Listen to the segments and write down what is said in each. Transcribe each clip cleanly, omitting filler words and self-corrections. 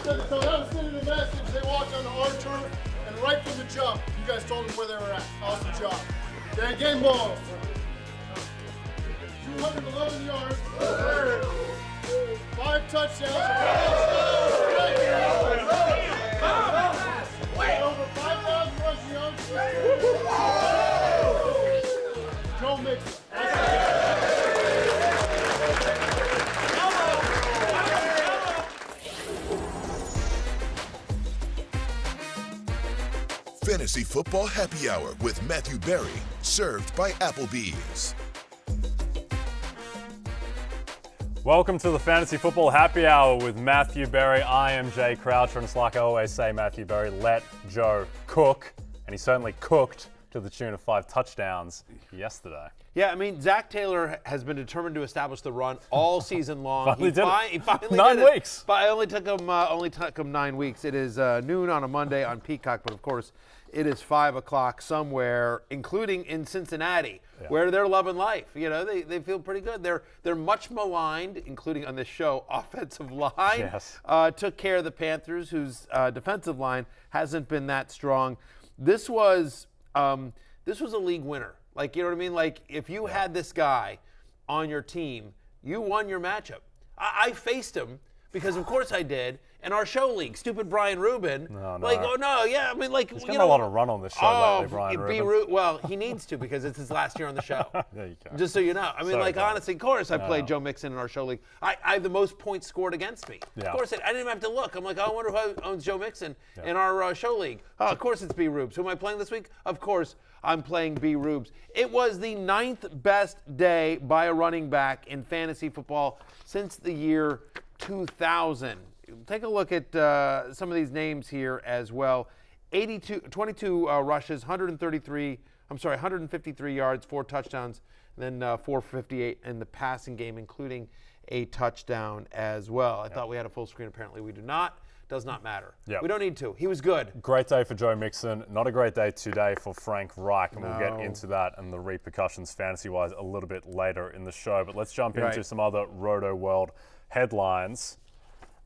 said so that was sending a message. They walked on the R turf, and right from the jump, you guys told them where they were at. Awesome job. Okay, game ball. 211 yards. 5 touchdowns. Over 5,000 rushing yards. Joe Mixon. Fantasy Football Happy Hour with Matthew Berry, served by Applebee's. Welcome to the Fantasy Football Happy Hour with Matthew Berry. I am Jay Croucher, and it's like I always say, Matthew Berry, let Joe cook. And he certainly cooked to the tune of 5 touchdowns yesterday. Yeah, I mean, Zach Taylor has been determined to establish the run all season long. He finally 9 did weeks. But it only took him 9 weeks. It is noon on a Monday on Peacock, but of course, it is 5 o'clock somewhere, including in Cincinnati, where they're loving life. You know, they feel pretty good. They're much maligned, including on this show. Offensive line took care of the Panthers, whose defensive line hasn't been that strong. This was a league winner. Like, you know what I mean? Like, if you had this guy on your team, you won your matchup. I faced him because, of course, I did. And our show league, stupid Brian Rubin. No. Like, oh, no, yeah. I mean, like, he's getting a lot of run on this show lately, Brian Rubin. Well, he needs to because it's his last year on the show. There you go. Just so you know. I mean, honestly, of course, I played Joe Mixon in our show league. I have the most points scored against me. Yeah. Of course, I didn't even have to look. I'm like, I wonder who owns Joe Mixon in our show league. Oh, of course, it's B. Rubes. Who am I playing this week? Of course, I'm playing B. Rubes. It was the 9th best day by a running back in fantasy football since the year 2000. Take a look at some of these names here as well. 22 rushes, 153 yards, 4 touchdowns, and then 458 in the passing game, including a touchdown as well. I thought we had a full screen. Apparently we do not. Does not matter. Yep. We don't need to. He was good. Great day for Joe Mixon. Not a great day today for Frank Reich, and we'll get into that and the repercussions fantasy-wise a little bit later in the show. But let's jump into some other Roto World headlines.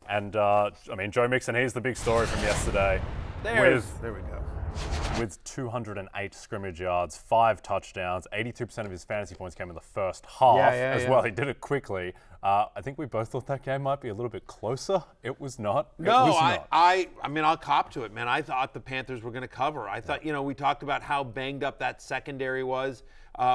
And, Joe Mixon, here's the big story from yesterday. There we go. With 208 scrimmage yards, 5 touchdowns, 82% of his fantasy points came in the first half as well. He did it quickly. I think we both thought that game might be a little bit closer. It was not. I mean, I'll cop to it, man. I thought the Panthers were going to cover. I thought, we talked about how banged up that secondary was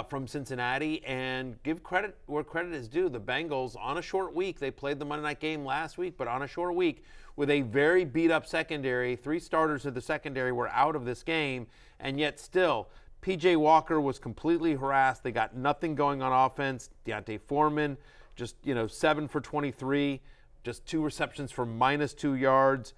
from Cincinnati, and give credit where credit is due. The Bengals, on a short week, they played the Monday night game last week, but on a short week with a very beat-up secondary, 3 starters of the secondary were out of this game, and yet still, P.J. Walker was completely harassed. They got nothing going on offense. Deontay Foreman, just 7 for 23, just 2 receptions for -2 yards.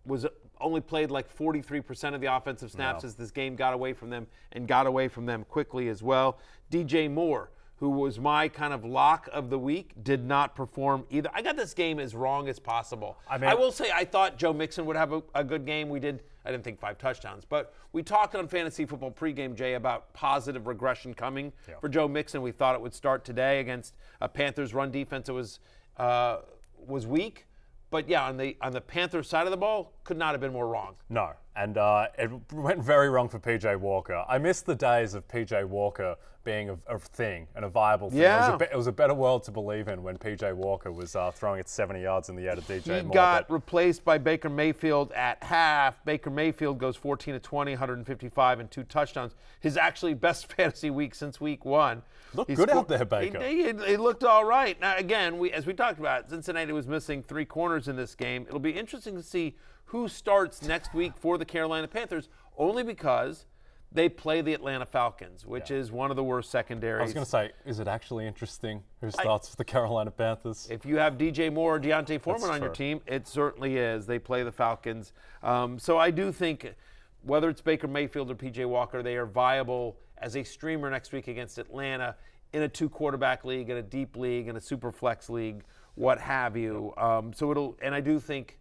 Was only played like 43% of the offensive snaps as this game got away from them, and got away from them quickly as well. DJ Moore, who was my kind of lock of the week, did not perform either. I got this game as wrong as possible. I will say I thought Joe Mixon would have a good game. I didn't think 5 touchdowns, but we talked on Fantasy Football pregame, Jay, about positive regression coming for Joe Mixon. We thought it would start today against a Panthers run defense that was weak. But yeah, on the Panthers side of the ball, could not have been more wrong. No, and it went very wrong for P.J. Walker. I miss the days of P.J. Walker being a thing and a viable thing. Yeah. It was a better world to believe in when P.J. Walker was throwing it 70 yards in the air to DJ Moore. He got replaced by Baker Mayfield at half. Baker Mayfield goes 14 of 20, 155, and 2 touchdowns. His actually best fantasy week since week 1. Looked good out there, Baker. He looked all right. Now, again, as we talked about, Cincinnati was missing 3 corners in this game. It'll be interesting to see who starts next week for the Carolina Panthers, only because they play the Atlanta Falcons, which is one of the worst secondaries. I was going to say, is it actually interesting who starts for the Carolina Panthers? If you have DJ Moore or Deontay Foreman on your team, it certainly is. They play the Falcons. So I do think whether it's Baker Mayfield or P.J. Walker, they are viable as a streamer next week against Atlanta in a 2-quarterback league, in a deep league, in a super flex league, what have you. And I do think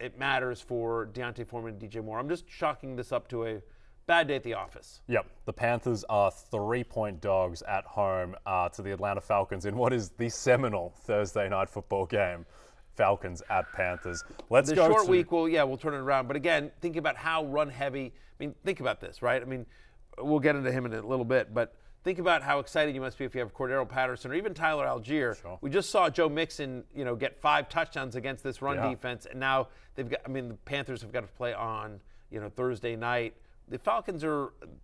it matters for Deontay Foreman and DJ Moore. I'm just chalking this up to a bad day at the office. Yep. The Panthers are 3-point dogs at home to the Atlanta Falcons in what is the seminal Thursday night football game. Falcons at Panthers. Let's the go short to week. We'll turn it around. But again, think about how run heavy. I mean, think about this, right? I mean, we'll get into him in a little bit, but think about how excited you must be if you have Cordero Patterson or even Tyler Algier. Sure. We just saw Joe Mixon, get 5 touchdowns against this run defense, and now they've got. I mean, the Panthers have got to play on, Thursday night. The Falcons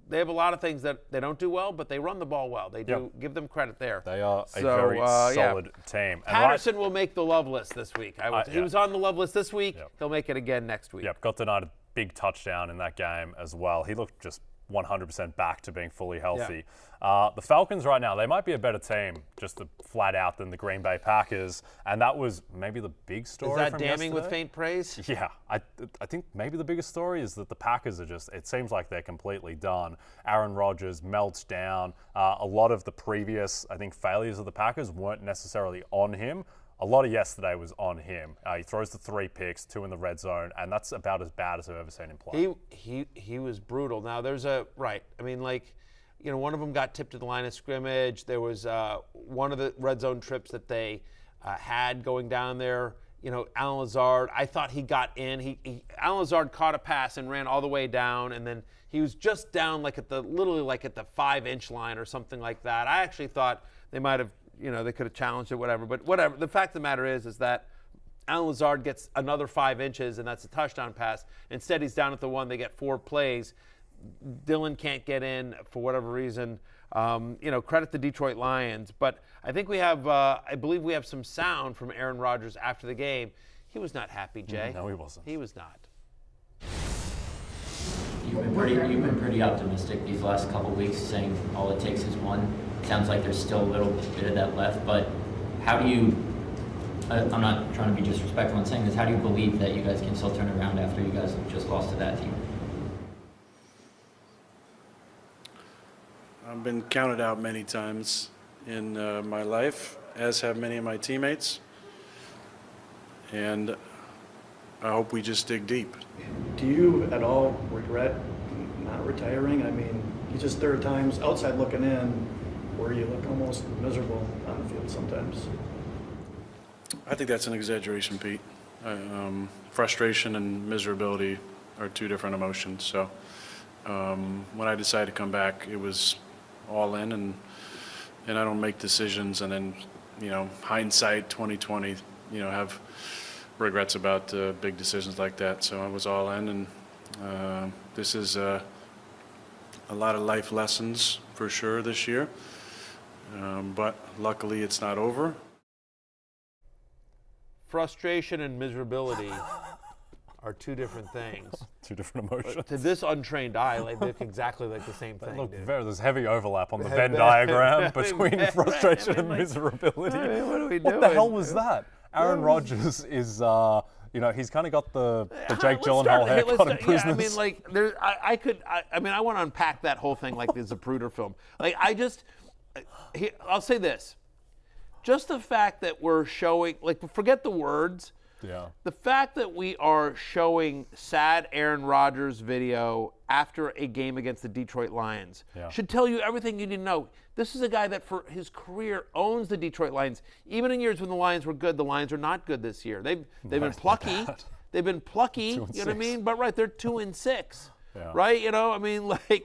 they have a lot of things that they don't do well, but they run the ball well. They do give them credit there. They are a very solid team. And Patterson will make the love list this week. He was on the love list this week. Yep. He'll make it again next week. Yep, got denied a big touchdown in that game as well. He looked just 100% back to being fully healthy. The Falcons right now, they might be a better team just flat out than the Green Bay Packers, and that was maybe the big story. Is that from damning yesterday. with faint praise? Yeah, I think maybe the biggest story is that the Packers are it seems like they're completely done. Aaron Rodgers melts down. A lot of the previous, I think, failures of the Packers weren't necessarily on him. A lot of yesterday was on him. He throws the 3 picks, 2 in the red zone, and that's about as bad as I've ever seen him play. He was brutal. Now there's one of them got tipped to the line of scrimmage. There was one of the red zone trips that they had going down there. Alan Lazard, I thought he got in. Alan Lazard caught a pass and ran all the way down, and then he was just down literally at the 5-inch line or something like that. I actually thought they might have. They could have challenged it, whatever. But whatever. The fact of the matter is that Alan Lazard gets another 5 inches, and that's a touchdown pass. Instead, he's down at the 1. They get 4 plays. Dillon can't get in for whatever reason. Credit the Detroit Lions. But I think I believe we have some sound from Aaron Rodgers after the game. He was not happy, Jay. No, he wasn't. He was not. You've been pretty optimistic these last couple weeks, saying all it takes is one. Sounds like there's still a little bit of that left, but how do you, I'm not trying to be disrespectful in saying this, how do you believe that you guys can still turn around after you guys just lost to that team? I've been counted out many times in my life, as have many of my teammates, and I hope we just dig deep. Do you at all regret not retiring? I mean, there are times outside looking in where you look almost miserable on the field sometimes. I think that's an exaggeration, Pete. Frustration and miserability are 2 different emotions. So when I decided to come back, it was all in, and I don't make decisions and then, hindsight 2020, have regrets about big decisions like that. So I was all in, and this is a lot of life lessons for sure this year. But luckily it's not over. Frustration and miserability are 2 different things. 2 different emotions. To this untrained eye, they look exactly like the same thing. There's heavy overlap on the Venn diagram between frustration and miserability. What are we doing? What the hell was that? Aaron Rodgers is, he's kind of got the Jake Gyllenhaal haircut in Prisoners. I want to unpack that whole thing like there's a Zapruder film. I'll say this. Just the fact that we're showing, forget the words. Yeah. The fact that we are showing sad Aaron Rodgers video after a game against the Detroit Lions should tell you everything you need to know. This is a guy that for his career owns the Detroit Lions. Even in years when the Lions were good, the Lions are not good this year. They've been plucky. They've been plucky, you know what I mean? But they're 2-6. Yeah. Right?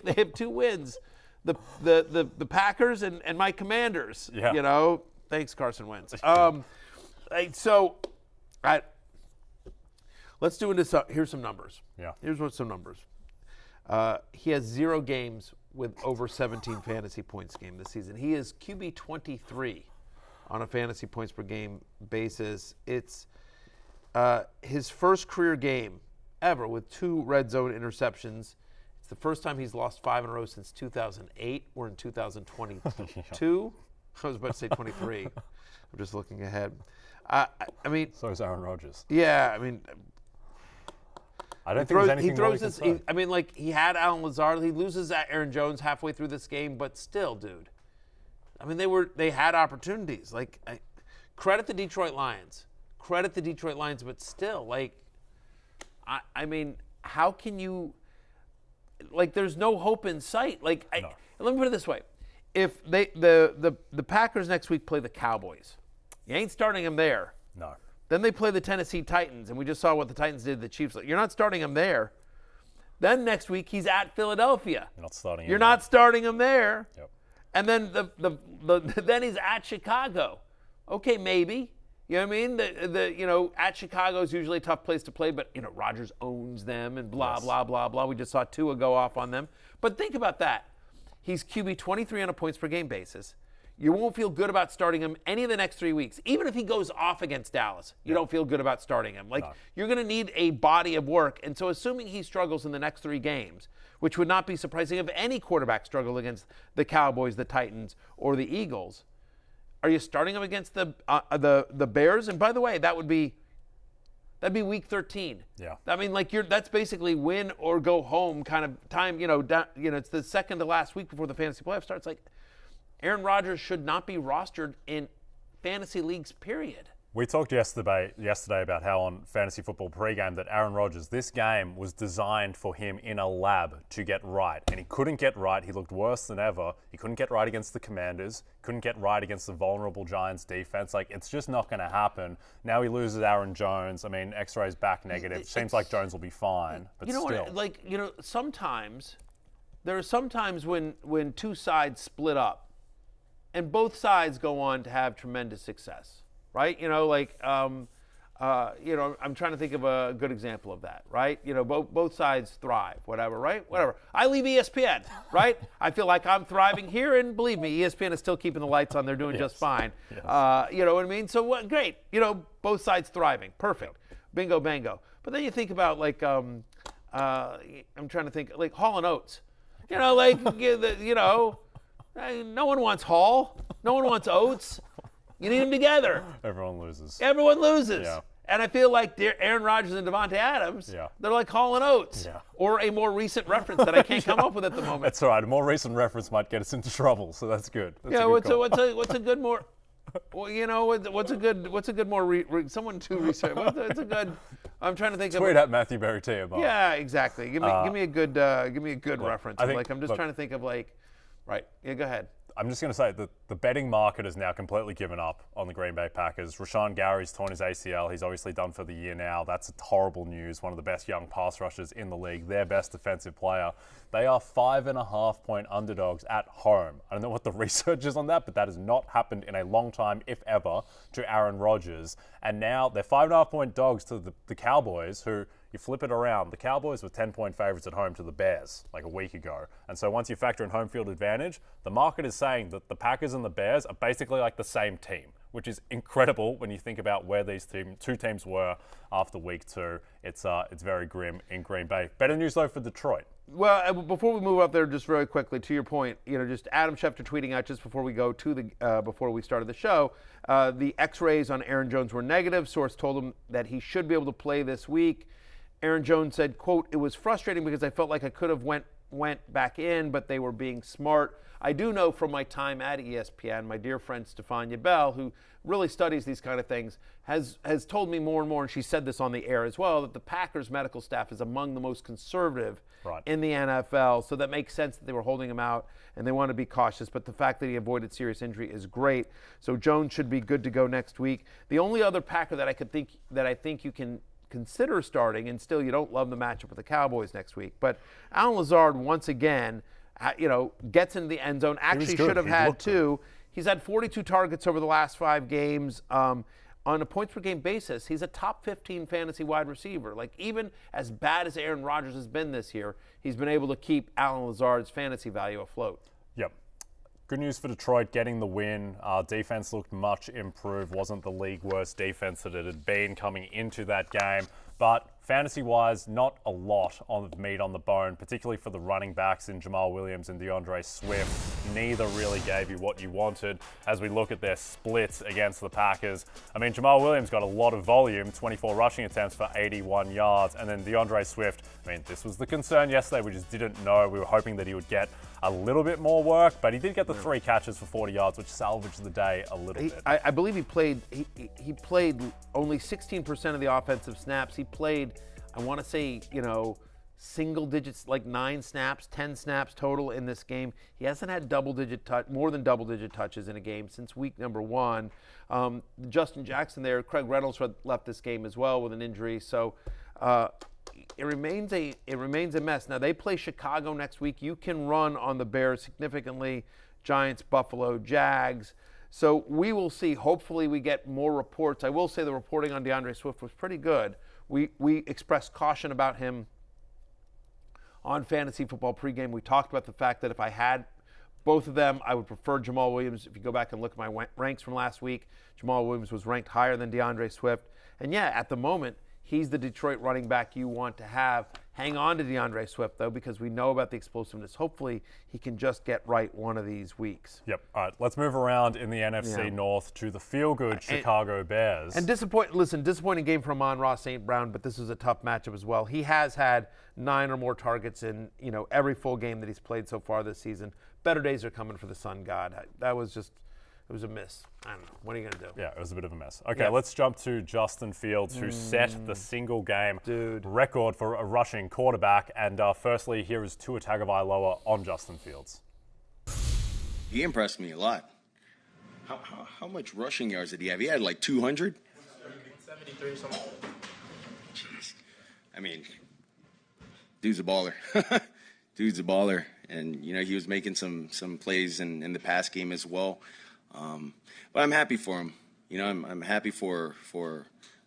They have 2 wins. The Packers and my Commanders. Yeah. Thanks, Carson Wentz. Let's do this. Here's some numbers. Yeah. Here's some numbers. He has 0 games with over 17 fantasy points game this season. He is QB 23 on a fantasy points per game basis. It's his first career game ever with 2 red zone interceptions. It's the first time he's lost 5 in a row since 2008. We're in 2022. I was about to say 23. I'm just looking ahead. So is Aaron Rodgers. Yeah, I don't think there's anything he throws more this. concerned. He had Alan Lazard. He loses Aaron Jones halfway through this game, but still, dude. They had opportunities. Credit the Detroit Lions. But still, how can you? There's no hope in sight. No. Let me put it this way: if the Packers next week play the Cowboys, you ain't starting them there. No. Then they play the Tennessee Titans, and we just saw what the Titans did to the Chiefs. You're not starting him there. Then next week he's at Philadelphia. You're not starting him. You're not starting him there. Yep. And then then he's at Chicago. Okay, maybe. You know what I mean? At Chicago is usually a tough place to play, but Rodgers owns them and blah blah blah blah. We just saw Tua go off on them. But think about that. He's QB 23 on a points per game basis. You won't feel good about starting him any of the next 3 weeks. Even if he goes off against Dallas, you don't feel good about starting him. You're going to need a body of work. And so assuming he struggles in the next 3 games, which would not be surprising if any quarterback struggled against the Cowboys, the Titans, or the Eagles, are you starting him against the Bears? And by the way, that'd be week 13. Yeah. I mean, that's basically win or go home kind of time. It's the second to last week before the fantasy playoff starts. Aaron Rodgers should not be rostered in fantasy leagues, period. We talked yesterday about how on Fantasy Football Pregame that Aaron Rodgers, this game was designed for him in a lab to get right. And he couldn't get right. He looked worse than ever. He couldn't get right against the Commanders. Couldn't get right against the vulnerable Giants defense. It's just not going to happen. Now he loses Aaron Jones. I mean, X-ray's back negative. Seems like Jones will be fine. But still. Sometimes, there are some times when two sides split up and both sides go on to have tremendous success. Right? I'm trying to think of a good example of that, right? Both sides thrive, whatever, right? Whatever. I leave ESPN, right? I feel like I'm thriving here, and believe me, ESPN is still keeping the lights on. They're doing just fine. Yes. You know what I mean? So what? Great. Both sides thriving. Perfect. Bingo, bango. But then you think about I'm trying to think Hall & Oates. No one wants Hall. No one wants Oates. You need them together. Everyone loses. Yeah. And I feel like Aaron Rodgers and Devontae Adams, they're like Hall & Oates. Yeah. Or a more recent reference that I can't come up with at the moment. That's all right. A more recent reference might get us into trouble, so that's good. That's what's a good more... Well, what's a good more... someone to research. What's a good... I'm trying to think Tweet at Matthew Berry T. Yeah, exactly. Give me a good reference. I'm just trying to think of right. Yeah, go ahead. I'm just going to say that the betting market has now completely given up on the Green Bay Packers. Rashawn Gary's torn his ACL. He's obviously done for the year now. That's horrible news. One of the best young pass rushers in the league, their best defensive player. They are 5.5-point underdogs at home. I don't know what the research is on that, but that has not happened in a long time, if ever, to Aaron Rodgers. And now they're 5.5-point dogs to the Cowboys, who... You flip it around. The Cowboys were 10-point favorites at home to the Bears a week ago. And so once you factor in home field advantage, the market is saying that the Packers and the Bears are basically the same team, which is incredible when you think about where these two teams were after week 2. It's very grim in Green Bay. Better news, though, for Detroit. Well, before we move up there, just very quickly, to your point, just Adam Schefter tweeting out just before we go to before we started the show, the X-rays on Aaron Jones were negative. Source told him that he should be able to play this week. Aaron Jones said, quote, "It was frustrating because I felt like I could have went back in, but they were being smart. I do know from my time at ESPN, my dear friend Stefania Bell, who really studies these kind of things, has told me more and more, and she said this on the air as well, that the Packers medical staff is among the most conservative in the NFL. So that makes sense that they were holding him out, and they want to be cautious. But the fact that he avoided serious injury is great. So Jones should be good to go next week. The only other Packer that I think you can consider starting, and still you don't love the matchup with the Cowboys next week, but Allen Lazard once again, gets into the end zone. Actually should have had 2. He's had 42 targets over the last 5 games. On a points per game basis, he's a top 15 fantasy wide receiver. Even as bad as Aaron Rodgers has been this year, he's been able to keep Allen Lazard's fantasy value afloat. Yep. Good news for Detroit, getting the win. Defense looked much improved. Wasn't the league worst defense that it had been coming into that game. But fantasy-wise, not a lot of meat on the bone, particularly for the running backs in Jamal Williams and DeAndre Swift. Neither really gave you what you wanted as we look at their splits against the Packers. I mean, Jamal Williams got a lot of volume, 24 rushing attempts for 81 yards. And then DeAndre Swift, this was the concern yesterday. We just didn't know. We were hoping that he would get a little bit more work, but he did get the 3 catches for 40 yards, which salvaged the day a little bit. I believe he played only 16% of the offensive snaps. He played, I want to say, single digits, like 9 snaps, 10 snaps total in this game. He hasn't had more than double-digit touches in a game since week number 1. Justin Jackson there, Craig Reynolds left this game as well with an injury. So it remains a mess. Now they play Chicago next week. You can run on the Bears significantly. Giants, Buffalo, Jags. So we will see. Hopefully we get more reports. I will say the reporting on DeAndre Swift was pretty good. We expressed caution about him on Fantasy Football pregame. We talked about the fact that if I had both of them, I would prefer Jamal Williams. If you go back and look at my ranks from last week, Jamal Williams was ranked higher than DeAndre Swift. And yeah, at the moment, he's the Detroit running back you want to have. Hang on to DeAndre Swift, though, because we know about the explosiveness. Hopefully, he can just get right one of these weeks. Yep. All right, let's move around in the NFC North to the feel-good Chicago Bears. And disappointing game for Amon-Ra St. Brown, but this was a tough matchup as well. He has had 9 or more targets in every full game that he's played so far this season. Better days are coming for the Sun God. It was a miss. I don't know. What are you going to do? Yeah, it was a bit of a mess. Okay, let's jump to Justin Fields, who set the single game record for a rushing quarterback. And firstly, here is Tua Tagovailoa on Justin Fields. He impressed me a lot. How much rushing yards did he have? He had like 200? 73 something. Jeez. I mean, dude's a baller. Dude's a baller. And, he was making some plays in the pass game as well. But I'm happy for him. I'm happy for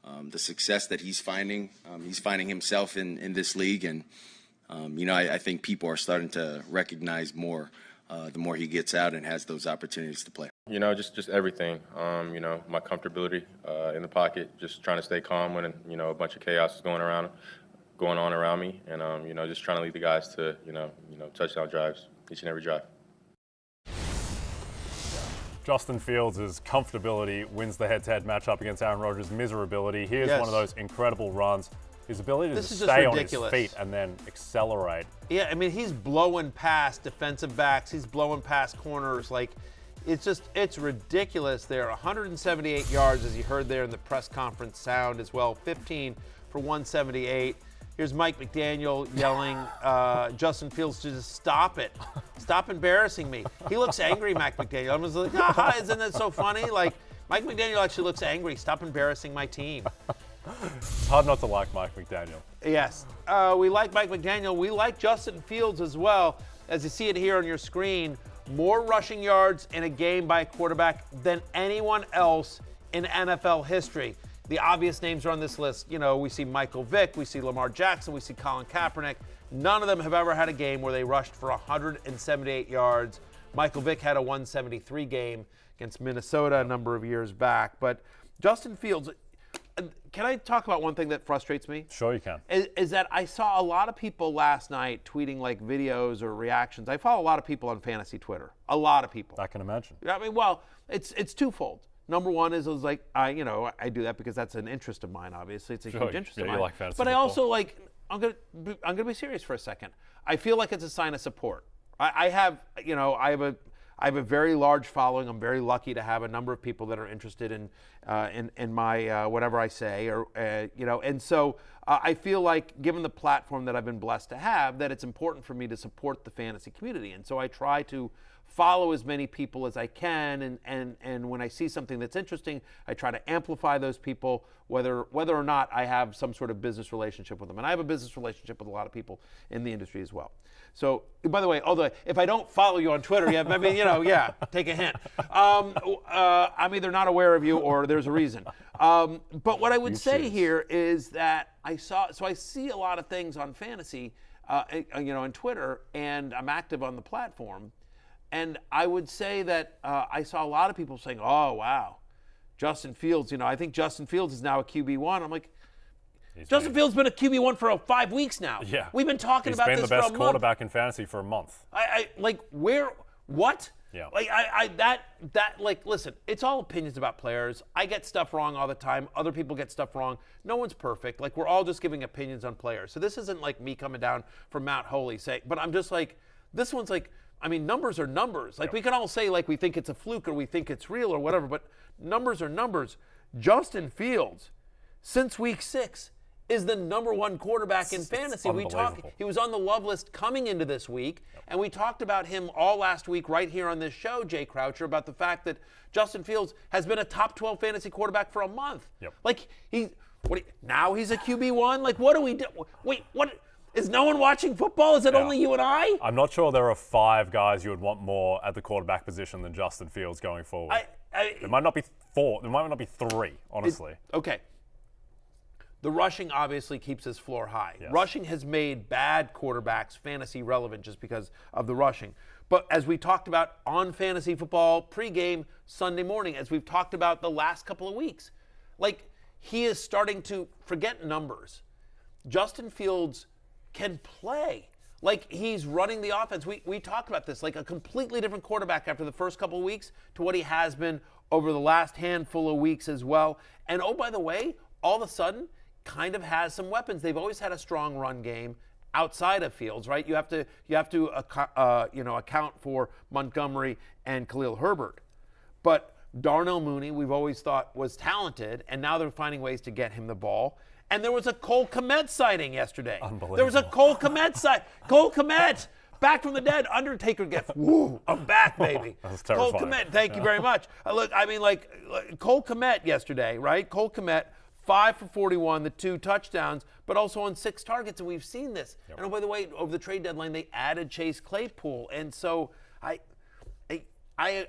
the success that he's finding. He's finding himself in this league. And, I think people are starting to recognize more the more he gets out and has those opportunities to play. Just everything. My comfortability in the pocket, just trying to stay calm when, a bunch of chaos is going on around me. And, just trying to lead the guys to, touchdown drives each and every drive. Justin Fields' comfortability wins the head-to-head matchup against Aaron Rodgers' miserability. Here's one of those incredible runs. His ability to stay on his feet and then accelerate. Yeah, I mean, he's blowing past defensive backs. He's blowing past corners. Like, it's ridiculous there. 178 yards, as you heard there in the press conference sound as well. 15 for 178. Here's Mike McDaniel yelling, Justin Fields to just stop it. Stop embarrassing me. He looks angry, Mike McDaniel. I was like, isn't that so funny? Like, Mike McDaniel actually looks angry. Stop embarrassing my team. It's hard not to like Mike McDaniel. Yes. We like Mike McDaniel. We like Justin Fields as well. As you see it here on your screen, more rushing yards in a game by a quarterback than anyone else in NFL history. The obvious names are on this list. We see Michael Vick, we see Lamar Jackson, we see Colin Kaepernick. None of them have ever had a game where they rushed for 178 yards. Michael Vick had a 173 game against Minnesota a number of years back. But Justin Fields, can I talk about one thing that frustrates me? Sure you can. Is that I saw a lot of people last night tweeting like videos or reactions. I follow a lot of people on fantasy Twitter. A lot of people. I can imagine. I mean, well, it's twofold. Number one is I do that because that's an interest of mine. Obviously, it's a huge interest of mine. You like fantasy but football. I also I'm gonna be serious for a second. I feel like it's a sign of support. I have a very large following. I'm very lucky to have a number of people that are interested in my whatever I say, and so I feel like, given the platform that I've been blessed to have, that it's important for me to support the fantasy community, and so I try to follow as many people as I can, and when I see something that's interesting, I try to amplify those people, whether or not I have some sort of business relationship with them. And I have a business relationship with a lot of people in the industry as well. So, by the way, although if I don't follow you on Twitter yet, maybe, take a hint. I'm either not aware of you or there's a reason. But what I would say here is that I see a lot of things on fantasy, on Twitter, and I'm active on the platform. And I would say that I saw a lot of people saying, oh, wow, Justin Fields, I think Justin Fields is now a QB1. I'm like, Justin Fields has been a QB1 for 5 weeks now. Yeah. We've been talking about this for a month. He's been the best quarterback in fantasy for a month. What? Yeah. Listen, it's all opinions about players. I get stuff wrong all the time. Other people get stuff wrong. No one's perfect. We're all just giving opinions on players. So this isn't like me coming down from Mount Holy saying, but I'm just like, this one's like, numbers are numbers. We can all say we think it's a fluke or we think it's real or whatever, but numbers are numbers. Justin Fields, since week 6, is the number one quarterback in fantasy. He was on the love list coming into this week, and we talked about him all last week right here on this show, Jay Croucher, about the fact that Justin Fields has been a top 12 fantasy quarterback for a month. Yep. Like, now he's a QB1? Like, what do we do? Wait, what? Is no one watching football? Is it only you and I? I'm not sure there are 5 guys you would want more at the quarterback position than Justin Fields going forward. There might not be 4. There might not be 3, honestly. Okay. The rushing obviously keeps his floor high. Yes. Rushing has made bad quarterbacks fantasy relevant just because of the rushing. But as we talked about on fantasy football pregame Sunday morning, as we've talked about the last couple of weeks, like, he is starting to forget numbers. Justin Fields can play. Like, he's running the offense. We talked about this, like a completely different quarterback after the first couple of weeks to what he has been over the last handful of weeks as well. And oh, by the way, all of a sudden, kind of has some weapons. They've always had a strong run game outside of Fields, right? You have to account for Montgomery and Khalil Herbert. But Darnell Mooney, we've always thought was talented, and now they're finding ways to get him the ball. And there was a Cole Kmet sighting yesterday. Unbelievable. There was a Cole Kmet sighting. Cole Kmet, back from the dead. Undertaker gets, woo, I'm back, baby. That's terrifying. Cole Kmet, thank you very much. Look, I mean, like Cole Kmet yesterday, right? Cole Kmet, 5 for 41, the 2 touchdowns, but also on 6 targets, and we've seen this. Yep. And oh, by the way, over the trade deadline, they added Chase Claypool, and so I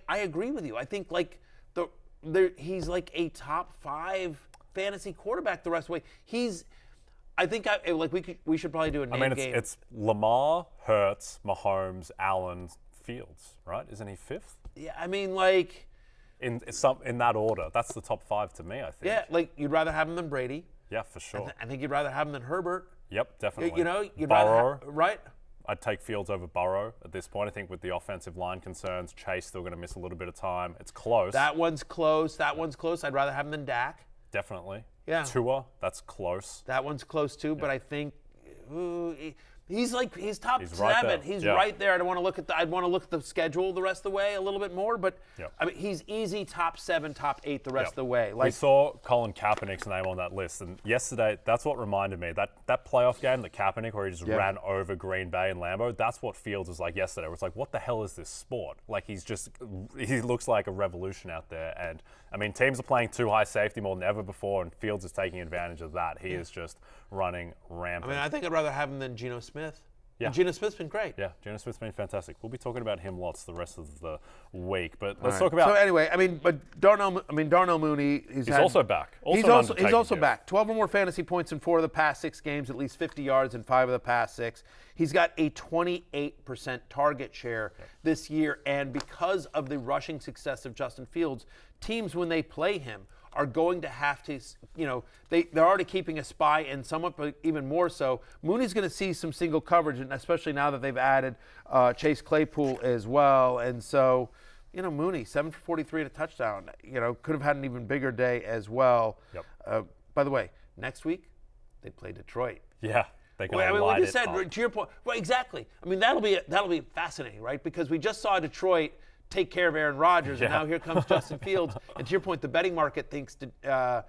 agree with you. I think like he's like a top 5 fantasy quarterback the rest of the way. We should probably do a name game. It's Lamar, Hurts, Mahomes, Allen, Fields, right? Isn't he 5th? Yeah, I mean, like. In that order. That's the top 5 to me, I think. Yeah, like you'd rather have him than Brady. Yeah, for sure. I think you'd rather have him than Herbert. Yep, definitely. You'd Burrow, right? I'd take Fields over Burrow at this point. I think with the offensive line concerns, Chase still going to miss a little bit of time. It's close. That one's close. I'd rather have him than Dak. Definitely. Yeah. Tua, that's close. That one's close too, but I think he's top 7. Right he's right there. I'd want to look at the schedule the rest of the way a little bit more, but I mean, he's easy top 7, top 8 the rest of the way. We saw Colin Kaepernick's name on that list, and yesterday, that's what reminded me. That playoff game, the Kaepernick, where he just ran over Green Bay and Lambeau, that's what Fields was like yesterday. It's like, what the hell is this sport? Like, he looks like a revolution out there, and I mean, teams are playing too high safety more than ever before, and Fields is taking advantage of that. He is just running rampant. I mean, I think I'd rather have him than Geno Smith. Yeah. And Geno Smith's been great. Yeah, Geno Smith's been fantastic. We'll be talking about him lots the rest of the week, but let's talk about. So anyway, but Darnell Mooney, he's also back. He's also back. 12 or more fantasy points in 4 of the past 6 games, at least 50 yards in 5 of the past 6. He's got a 28% target share this year, and because of the rushing success of Justin Fields, teams when they play him are going to have to, they're already keeping a spy, and somewhat, but even more so, Mooney's going to see some single coverage, and especially now that they've added Chase Claypool as well. And so, Mooney, 7 for 43 and a touchdown, could have had an even bigger day as well. Yep. By the way, next week, they play Detroit. Yeah. What you said, to your point, well, exactly. I mean, that'll be fascinating, right? Because we just saw Detroit take care of Aaron Rodgers, and now here comes Justin Fields. And to your point, the betting market thinks, that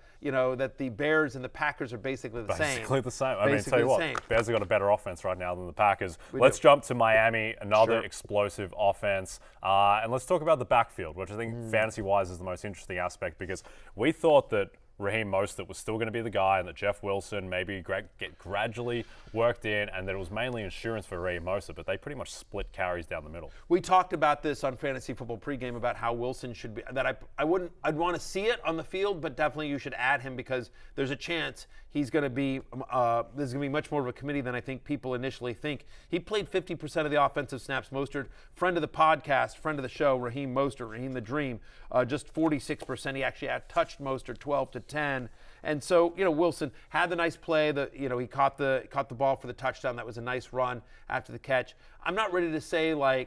the Bears and the Packers are basically the same. Basically the same. I mean, tell you what, Bears have got a better offense right now than the Packers. Let's jump to Miami, another explosive offense. And let's talk about the backfield, which I think fantasy-wise is the most interesting aspect, because we thought that Raheem Mostert was still going to be the guy, and that Jeff Wilson maybe get gradually worked in, and that it was mainly insurance for Raheem Mostert, but they pretty much split carries down the middle. We talked about this on Fantasy Football Pregame about how Wilson should be, that I'd want to see it on the field, but definitely you should add him, because there's a chance he's going to be, there's going to be much more of a committee than I think people initially think. He played 50% of the offensive snaps. Mostert, friend of the podcast, friend of the show, Raheem Mostert, Raheem the Dream, just 46%. He actually out-touched Mostert 12-10. And so, Wilson had the nice play. He caught the ball for the touchdown. That was a nice run after the catch. I'm not ready to say, I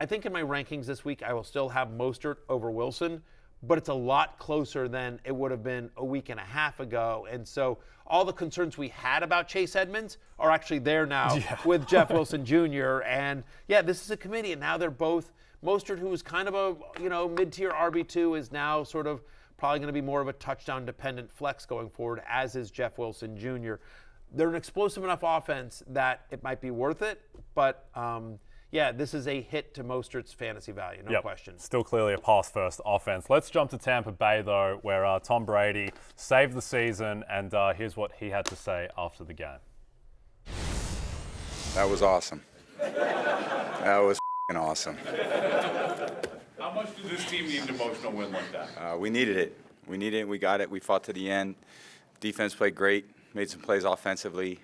think in my rankings this week I will still have Mostert over Wilson, but it's a lot closer than it would have been a week and a half ago. And so all the concerns we had about Chase Edmonds are actually there now with Jeff Wilson Jr. And, this is a committee, and now they're both – Mostert, who was kind of a, mid-tier RB2, is now sort of probably going to be more of a touchdown-dependent flex going forward, as is Jeff Wilson Jr. They're an explosive enough offense that it might be worth it, but yeah, this is a hit to Mostert's fantasy value, no question. Still clearly a pass-first offense. Let's jump to Tampa Bay, though, where Tom Brady saved the season, and here's what he had to say after the game. That was awesome. That was awesome. How much did this team need an emotional win like that? We needed it. We needed it. We got it. We fought to the end. Defense played great. Made some plays offensively.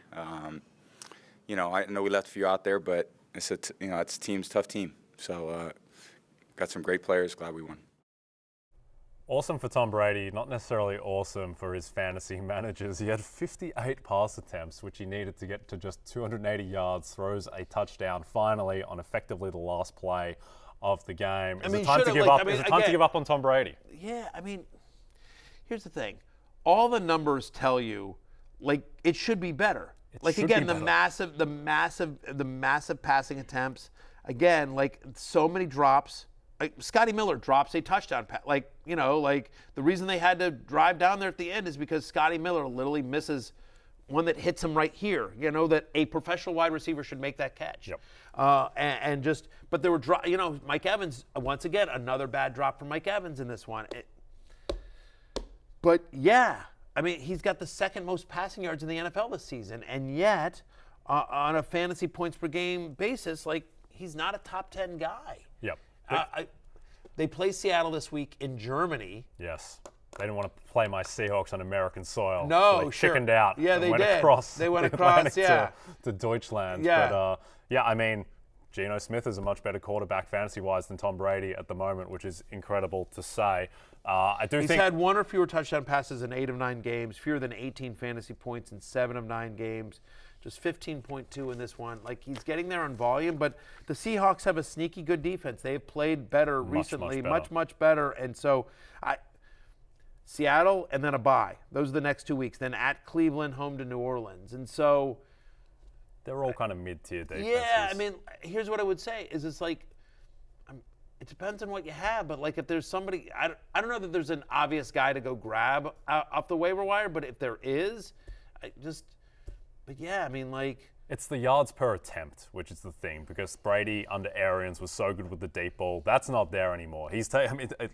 You know, I know we left a few out there, but it's it's a team's tough team. So got some great players. Glad we won. Awesome for Tom Brady, not necessarily awesome for his fantasy managers. He had 58 pass attempts, which he needed to get to just 280 yards, throws a touchdown finally on effectively the last play of the game. Is it time to give up? Is it time to give up on Tom Brady? Yeah, I mean, here's the thing. All the numbers tell you, like, it should be better. Like, again, the massive passing attempts. Again, like, so many drops. Like, Scotty Miller drops a touchdown. Like, you know, like, the reason they had to drive down there at the end is because Scotty Miller literally misses one that hits him right here. You know, that a professional wide receiver should make that catch. Yep. But there were, Mike Evans, once again, another bad drop from Mike Evans in this one. But, yeah, I mean, he's got the second most passing yards in the NFL this season. And yet, on a fantasy points per game basis, like, he's not a top 10 guy. Yep. They play Seattle this week in Germany. Yes. They didn't want to play my Seahawks on American soil. No, so they chickened out. Yeah, they went did. Across they went across, to Deutschland. Yeah. But, yeah, I mean, Geno Smith is a much better quarterback fantasy-wise than Tom Brady at the moment, which is incredible to say. He's had one or fewer touchdown passes in 8 of 9 games, fewer than 18 fantasy points in 7 of 9 games. Just 15.2 in this one. Like, he's getting there on volume, but the Seahawks have a sneaky good defense. They've played better recently, much better. And so, Seattle and then a bye. Those are the next 2 weeks. Then at Cleveland, home to New Orleans. And so, they're all kind of mid-tier defenses. Yeah, I mean, here's what I would say is it's like, it depends on what you have, but like if there's somebody, I don't know that there's an obvious guy to go grab off the waiver wire, but if there is, but yeah, I mean, like. It's the yards per attempt, which is the thing, because Brady under Arians was so good with the deep ball. That's not there anymore.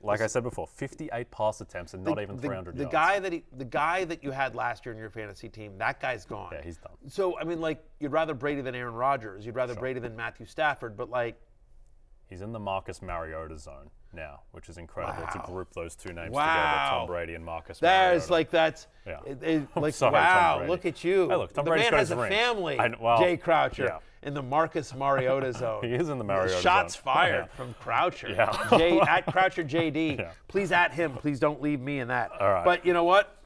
Like I said before, 58 pass attempts and not even 300 yards. The guy that you had last year in your fantasy team, that guy's gone. Yeah, he's done. So, I mean, like, you'd rather Brady than Aaron Rodgers. You'd rather Brady than Matthew Stafford, but like. He's in the Marcus Mariota zone now, which is incredible to group those two names together, Tom Brady and Marcus Mariota. Sorry, wow, look at you. Hey, look, Tom the Brady's man has got a his family, Jay Croucher, in the Marcus Mariota zone. He is in the Mariota zone. Shots fired from Croucher. Yeah. At Croucher JD. Yeah. Please at him. Please don't leave me in that. All right. But you know what?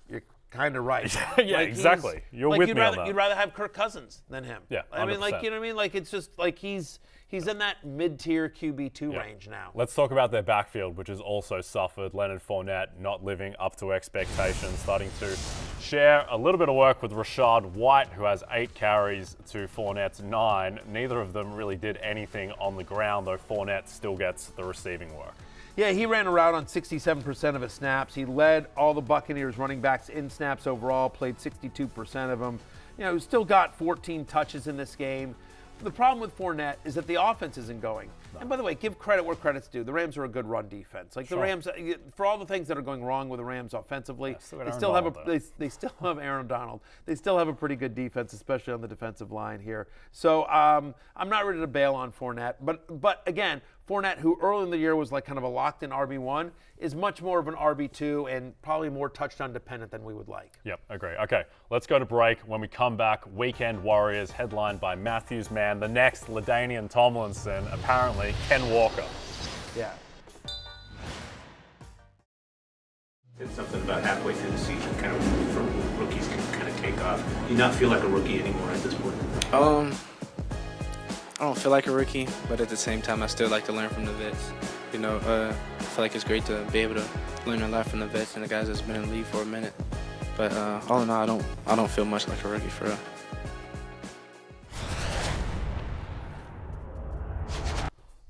You're kind of right. Yeah, like exactly. You're with me on that. You'd rather have Kirk Cousins than him. Yeah, 100%. I mean, like, you know what I mean? Like, it's just like he's in that mid-tier QB2 range now. Let's talk about their backfield, which has also suffered. Leonard Fournette not living up to expectations, starting to share a little bit of work with Rashad White, who has 8 carries to Fournette's 9. Neither of them really did anything on the ground, though Fournette still gets the receiving work. Yeah, he ran a route on 67% of his snaps. He led all the Buccaneers running backs in snaps overall, played 62% of them. You know, still got 14 touches in this game. The problem with Fournette is that the offense isn't going. No. And by the way, give credit where credit's due. The Rams are a good run defense. Like the Rams, for all the things that are going wrong with the Rams offensively, they still have Aaron Donald. They still have a pretty good defense, especially on the defensive line here. So I'm not ready to bail on Fournette. But again, Fournette, who early in the year was like kind of a locked-in RB1, is much more of an RB2 and probably more touchdown dependent than we would like. Yep, agree. Okay, let's go to break. When we come back, Weekend Warriors headlined by Matthews' man, the next LaDainian Tomlinson, apparently Ken Walker. Yeah. It's something about halfway through the season, kind of for rookies can kind of take off. Do you not feel like a rookie anymore at this point? I don't feel like a rookie, but at the same time, I still like to learn from the vets. You know, I feel like it's great to be able to learn a lot from the vets and the guys that's been in the league for a minute. But all in all, I don't feel much like a rookie for real.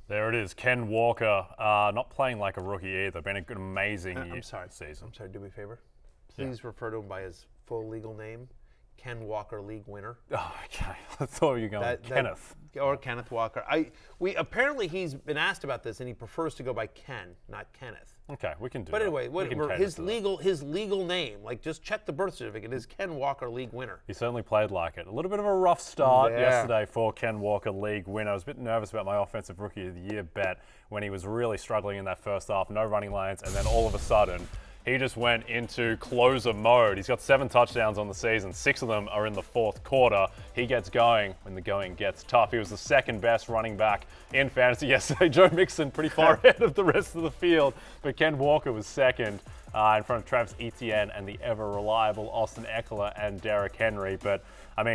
There it is. Ken Walker, not playing like a rookie either. Been an amazing season. I'm sorry, do me a favor. Please refer to him by his full legal name. Ken Walker, league winner. Oh, okay. I thought you were going Kenneth. Or Kenneth Walker. Apparently he's been asked about this, and he prefers to go by Ken, not Kenneth. Okay, we can do but that. But anyway, his legal name, like just check the birth certificate, is Ken Walker, league winner. He certainly played like it. A little bit of a rough start yesterday for Ken Walker, league winner. I was a bit nervous about my offensive rookie of the year bet when he was really struggling in that first half, no running lanes, and then all of a sudden, he just went into closer mode. He's got 7 touchdowns on the season. 6 of them are in the fourth quarter. He gets going when the going gets tough. He was the second best running back in fantasy yesterday. Joe Mixon pretty far ahead of the rest of the field, but Ken Walker was second in front of Travis Etienne and the ever-reliable Austin Eckler and Derrick Henry. But,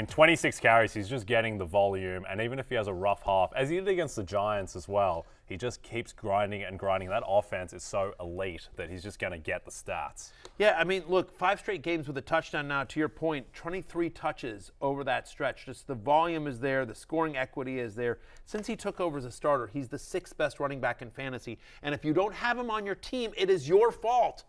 26 carries, he's just getting the volume. And even if he has a rough half, as he did against the Giants as well, he just keeps grinding and grinding. That offense is so elite that he's just going to get the stats. Yeah, look, 5 straight games with a touchdown now. To your point, 23 touches over that stretch. Just the volume is there. The scoring equity is there. Since he took over as a starter, he's the 6th best running back in fantasy. And if you don't have him on your team, it is your fault.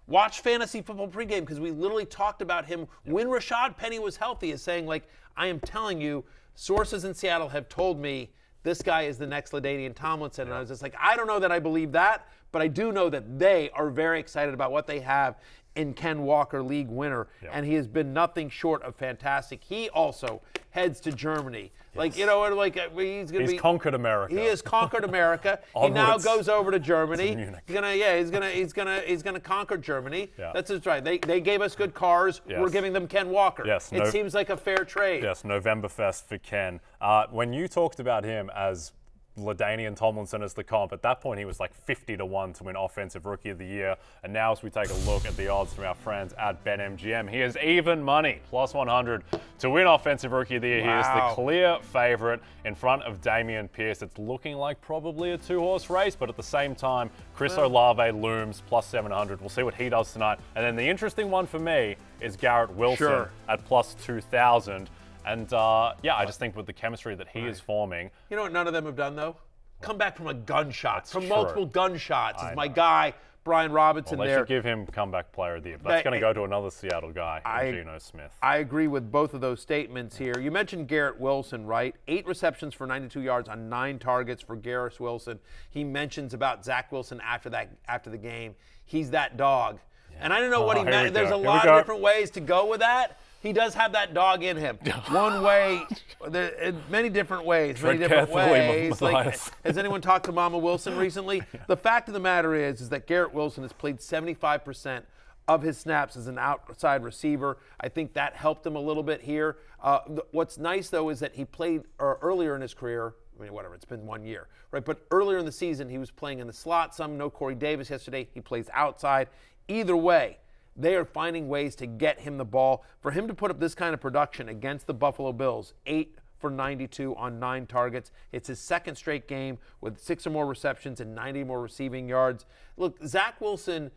Watch Fantasy Football Pregame, because we literally talked about him when Rashad Penny was healthy, as saying, I am telling you, sources in Seattle have told me this guy is the next LaDainian Tomlinson. And I was just like, I don't know that I believe that, but I do know that they are very excited about what they have in Ken Walker, league winner. Yeah. And he has been nothing short of fantastic. He also heads to Germany. Yes. He's conquered America. He has conquered America. He now goes over to Germany. He's gonna conquer Germany. Yeah. That's right. They gave us good cars. Yes. We're giving them Ken Walker. Yes. It seems like a fair trade. Yes, Novemberfest for Ken. When you talked about him as LaDainian Tomlinson as the comp, at that point he was like 50-1 to win Offensive Rookie of the Year. And now as we take a look at the odds from our friends at BetMGM, he is even money, plus 100 to win Offensive Rookie of the Year. Wow. He is the clear favorite in front of Dameon Pierce. It's looking like probably a 2-horse race, but at the same time, Chris Olave looms, plus 700. We'll see what he does tonight. And then the interesting one for me is Garrett Wilson at plus 2,000. And, I just think with the chemistry that he is forming. You know what none of them have done, though? Come back from a gunshot, multiple gunshots. Is my guy, Brian Robinson, they should give him comeback player of the year. That's going to go to another Seattle guy, Geno Smith. I agree with both of those statements here. You mentioned Garrett Wilson, right? 8 receptions for 92 yards on 9 targets for Garrett Wilson. He mentions about Zach Wilson after the game. He's that dog. Yeah. And I don't know what he meant. There's a lot of different ways to go with that. He does have that dog in him. One way, many different ways. Has anyone talked to Mama Wilson recently? Yeah. The fact of the matter is that Garrett Wilson has played 75% of his snaps as an outside receiver. I think that helped him a little bit here. What's nice, though, is that he played earlier in his career. It's been 1 year, right? But earlier in the season, he was playing in the slot. No Corey Davis yesterday. He plays outside. Either way, they are finding ways to get him the ball. For him to put up this kind of production against the Buffalo Bills, 8 for 92 on 9 targets. It's his 2nd straight game with 6 or more receptions and 90 more receiving yards. Look, Zach Wilson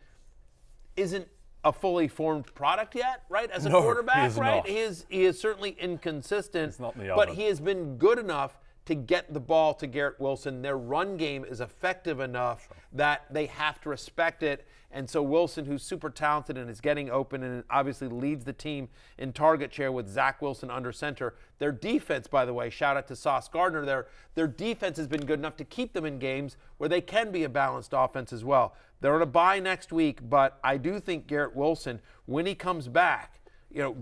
isn't a fully formed product yet, right? As a quarterback, right? He is certainly inconsistent, but he has been good enough to get the ball to Garrett Wilson. Their run game is effective enough that they have to respect it. And so Wilson, who's super talented and is getting open and obviously leads the team in target share with Zach Wilson under center. Their defense, by the way, shout out to Sauce Gardner, their defense has been good enough to keep them in games where they can be a balanced offense as well. They're on a bye next week, but I do think Garrett Wilson, when he comes back,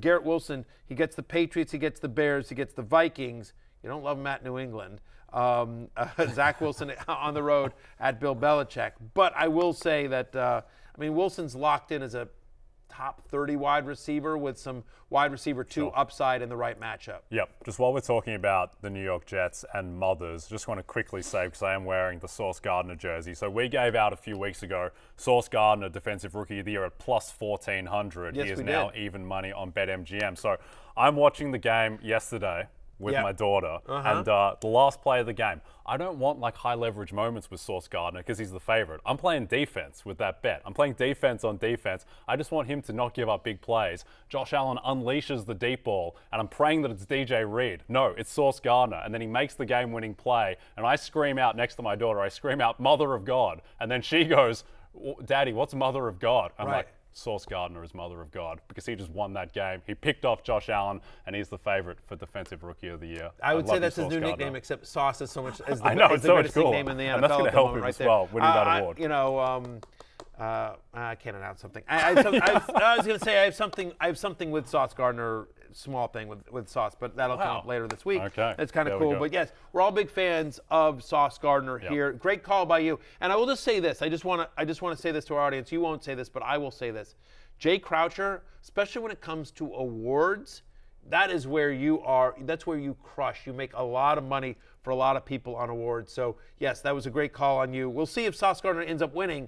Garrett Wilson, he gets the Patriots, he gets the Bears, he gets the Vikings. You don't love him at New England. Zach Wilson on the road at Bill Belichick. But I will say that, Wilson's locked in as a top 30 wide receiver with some wide receiver 2 upside in the right matchup. Yep. Just while we're talking about the New York Jets and mothers, just want to quickly say, because I am wearing the Sauce Gardner jersey. So we gave out a few weeks ago Sauce Gardner Defensive Rookie of the Year at plus 1,400. Yes, he is now even money on BetMGM. So I'm watching the game yesterday. with my daughter, and the last play of the game. I don't want like high leverage moments with Sauce Gardner because he's the favorite. I'm playing defense with that bet. I'm playing defense on defense. I just want him to not give up big plays. Josh Allen unleashes the deep ball, and I'm praying that it's DJ Reed. No, it's Sauce Gardner, and then he makes the game-winning play, and I scream out next to my daughter. I scream out, "Mother of God," and then she goes, "Daddy, what's Mother of God?" I'm like, Sauce Gardner is Mother of God because he just won that game. He picked off Josh Allen, and he's the favorite for Defensive Rookie of the Year. I would say that's his new nickname, except Sauce is so much. Is the, I know, is it's the so greatest much cooler. nickname in the NFL. And that's going to help him as well, winning that award. I can't announce something. I was going to say I have something with Sauce Gardner, small thing with Sauce, but that'll come up later this week. Okay, that's kind of cool. But yes, we're all big fans of Sauce Gardner here. Great call by you. And I will just say this. I just want to say this to our audience. You won't say this, but I will say this. Jay Croucher, especially when it comes to awards, that is where you are. That's where you crush. You make a lot of money for a lot of people on awards. So, yes, that was a great call on you. We'll see if Sauce Gardner ends up winning